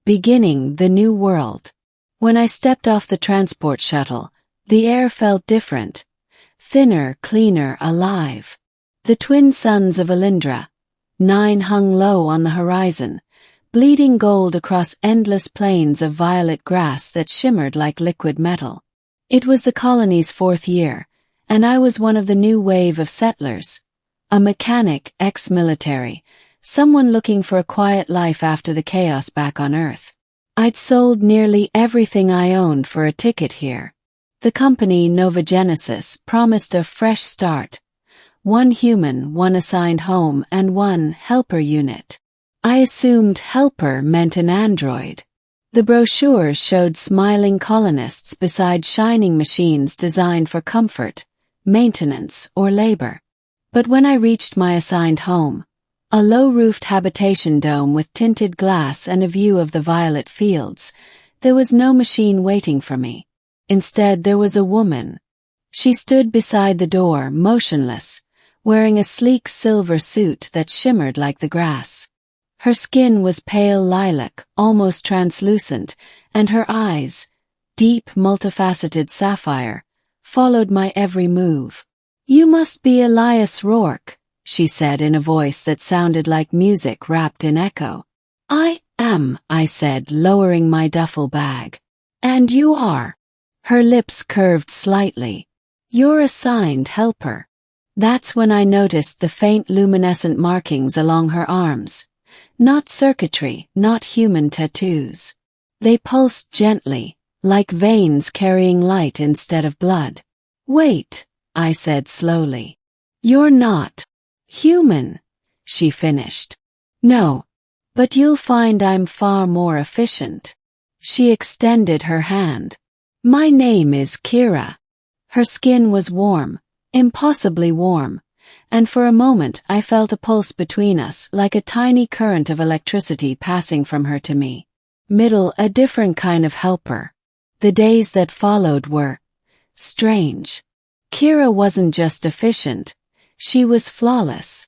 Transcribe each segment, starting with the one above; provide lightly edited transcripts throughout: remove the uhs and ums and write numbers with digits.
beginning the new world. When I stepped off the transport shuttle, the air felt different. Thinner, cleaner, alive. The twin suns of Alindra, 9 hung low on the horizon, bleeding gold across endless plains of violet grass that shimmered like liquid metal. It was the colony's 4th year, and I was one of the new wave of settlers. A mechanic, ex-military, someone looking for a quiet life after the chaos back on Earth. I'd sold nearly everything I owned for a ticket here. The company, NovaGenesis, promised a fresh start. 1 human, 1 assigned home, and 1 helper unit. I assumed helper meant an android. The brochures showed smiling colonists beside shining machines designed for comfort, maintenance, or labor. But when I reached my assigned home, a low-roofed habitation dome with tinted glass and a view of the violet fields, there was no machine waiting for me. Instead, there was a woman. She stood beside the door, motionless, wearing a sleek silver suit that shimmered like the grass. Her skin was pale lilac, almost translucent, and her eyes, deep, multifaceted sapphire, followed my every move. "You must be Elias Rourke," she said in a voice that sounded like music wrapped in echo. "I am," I said, lowering my duffel bag. "And you are." Her lips curved slightly. "You're assigned helper." That's when I noticed the faint luminescent markings along her arms. Not circuitry, not human tattoos. They pulsed gently, like veins carrying light instead of blood. "Wait," I said slowly. "You're not human," she finished. "No, but you'll find I'm far more efficient." She extended her hand. "My name is Kaera." Her skin was warm, impossibly warm, and for a moment I felt a pulse between us like a tiny current of electricity passing from her to me. Middle, a different kind of helper. The days that followed were strange. Kaera wasn't just efficient, she was flawless.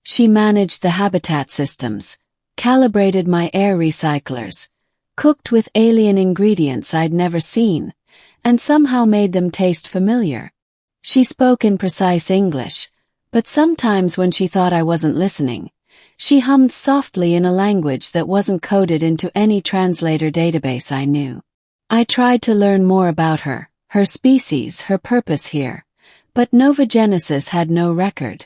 She managed the habitat systems, calibrated my air recyclers, cooked with alien ingredients I'd never seen, and somehow made them taste familiar. She spoke in precise English, but sometimes when she thought I wasn't listening, she hummed softly in a language that wasn't coded into any translator database I knew. I tried to learn more about her, her species, her purpose here, but NovaGenesis had no record.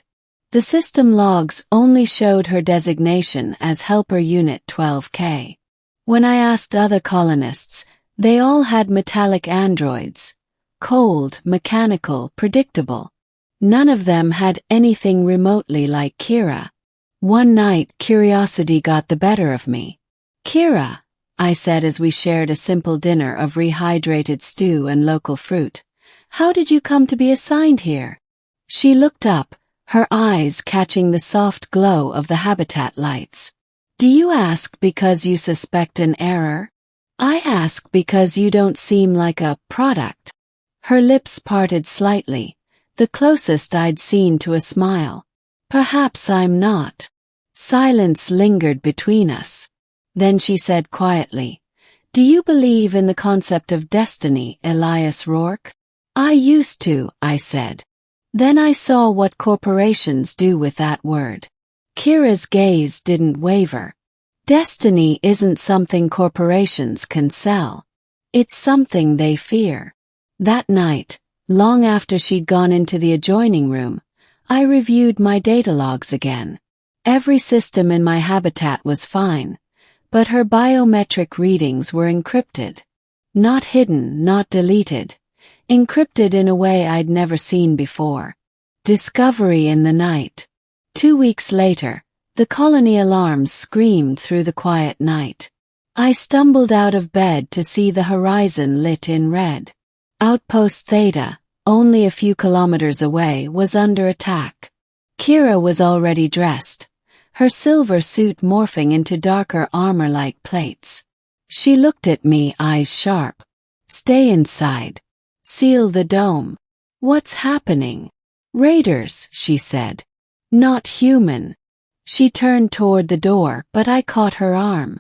The system logs only showed her designation as Helper Unit 12K. When I asked other colonists, they all had metallic androids. Cold, mechanical, predictable. None of them had anything remotely like Kaera. One night, curiosity got the better of me. "Kaera," I said as we shared a simple dinner of rehydrated stew and local fruit, "how did you come to be assigned here?" She looked up, her eyes catching the soft glow of the habitat lights. "Do you ask because you suspect an error? I ask because you don't seem like a product." Her lips parted slightly, the closest I'd seen to a smile. "Perhaps I'm not." Silence lingered between us. Then she said quietly, "Do you believe in the concept of destiny, Elias Rourke?" "I used to," I said. Then I saw what corporations do with that word. Kira's gaze didn't waver. Destiny isn't something corporations can sell. It's something they fear. That night, long after she'd gone into the adjoining room, I reviewed my data logs again. Every system in my habitat was fine, but her biometric readings were encrypted. Not hidden, not deleted. Encrypted in a way I'd never seen before. Discovery in the night. 2 weeks later, the colony alarms screamed through the quiet night. I stumbled out of bed to see the horizon lit in red. Outpost Theta, only a few kilometers away, was under attack. Kaera was already dressed, her silver suit morphing into darker armor-like plates. She looked at me, eyes sharp. "Stay inside. Seal the dome." "What's happening?" "Raiders," she said. "Not human." She turned toward the door, but I caught her arm.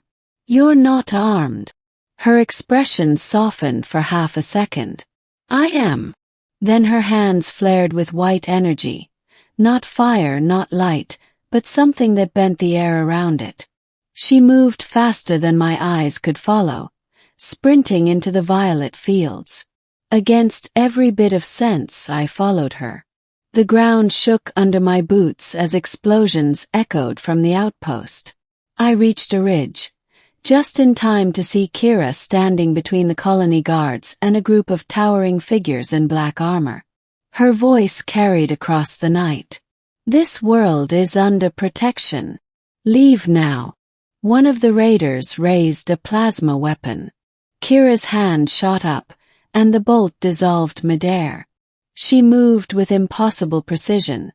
You're not armed. Her expression softened for half a second. I am. Then her hands flared with white energy. Not fire, not light, but something that bent the air around it. She moved faster than my eyes could follow, sprinting into the violet fields. Against every bit of sense, I followed her. The ground shook under my boots as explosions echoed from the outpost. I reached a ridge, just in time to see Kaera standing between the colony guards and a group of towering figures in black armor. Her voice carried across the night. This world is under protection. Leave now. One of the raiders raised a plasma weapon. Kaera's hand shot up, and the bolt dissolved midair. She moved with impossible precision,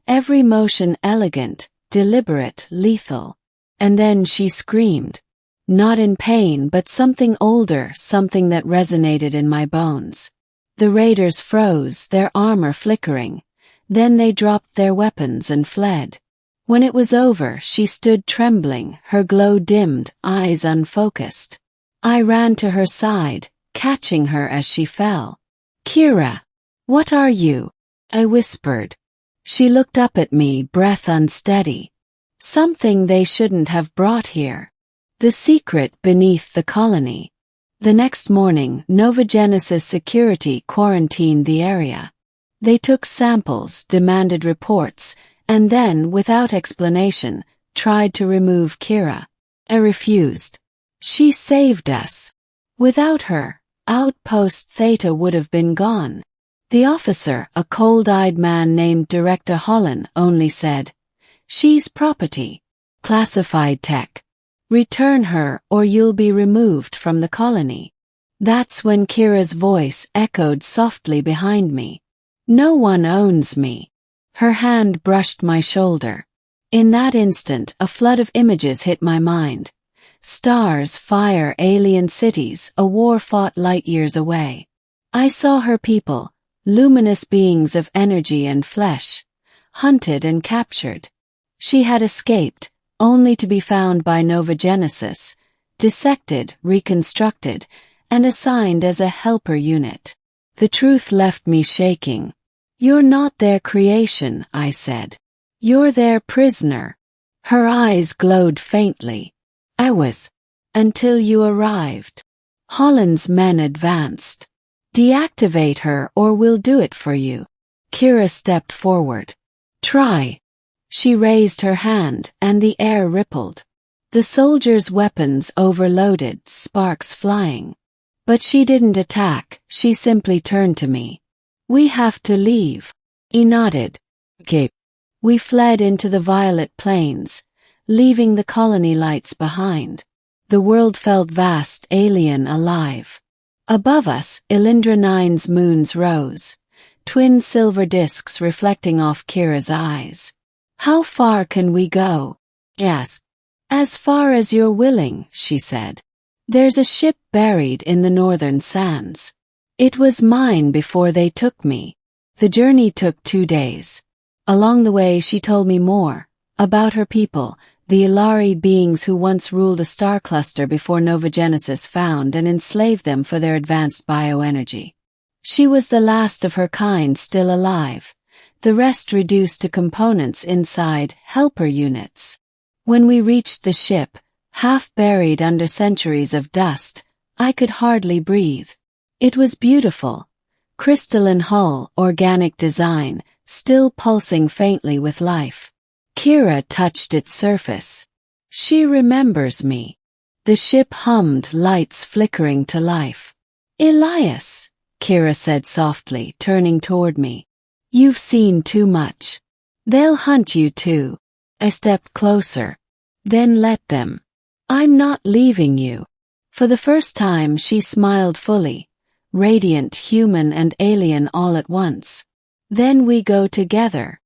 every motion elegant, deliberate, lethal. And then she screamed. Not in pain, but something older, something that resonated in my bones. The raiders froze, their armor flickering. Then they dropped their weapons and fled. When it was over, she stood trembling, her glow dimmed, eyes unfocused. I ran to her side, catching her as she fell. Kaera, what are you? I whispered. She looked up at me, breath unsteady. Something they shouldn't have brought here. The secret beneath the colony. The next morning, NovaGenesis security quarantined the area. They took samples, demanded reports, and then, without explanation, tried to remove Kaera. I refused. She saved us. Without her, Outpost Theta would have been gone. The officer, a cold-eyed man named Director Holland, only said, "She's property. Classified tech. Return her or you'll be removed from the colony." That's when Kaera's voice echoed softly behind me. "No one owns me." Her hand brushed my shoulder. In that instant, a flood of images hit my mind. Stars, fire, alien cities, a war fought light years away. I saw her people, luminous beings of energy and flesh, hunted and captured. She had escaped, only to be found by NovaGenesis, dissected, reconstructed, and assigned as a helper unit. The truth left me shaking. "You're not their creation," I said. "You're their prisoner." Her eyes glowed faintly. "I was. Until you arrived." Holland's men advanced. "Deactivate her or we'll do it for you." Kaera stepped forward. "Try." She raised her hand, and the air rippled. The soldiers' weapons overloaded, sparks flying. But she didn't attack, she simply turned to me. "We have to leave." He nodded. "Okay." We fled into the violet plains, leaving the colony lights behind. The world felt vast, alien, alive. Above us, Elindra 9's moons rose, twin silver discs reflecting off Kaera's eyes. "How far can we go?" I asked. "As far as you're willing," she said. "There's a ship buried in the northern sands. It was mine before they took me." The journey took 2 days. Along the way she told me more, about her people, the Ilari beings who once ruled a star cluster before NovaGenesis found and enslaved them for their advanced bioenergy. She was the last of her kind still alive, the rest reduced to components inside helper units. When we reached the ship, half buried under centuries of dust, I could hardly breathe. It was beautiful. Crystalline hull, organic design, still pulsing faintly with life. Kaera touched its surface. "She remembers me." The ship hummed, lights flickering to life. "Elias," Kaera said softly, turning toward me. "You've seen too much. They'll hunt you too." I stepped closer. "Then let them. I'm not leaving you." For the first time she smiled fully, radiant, human and alien all at once. "Then we go together."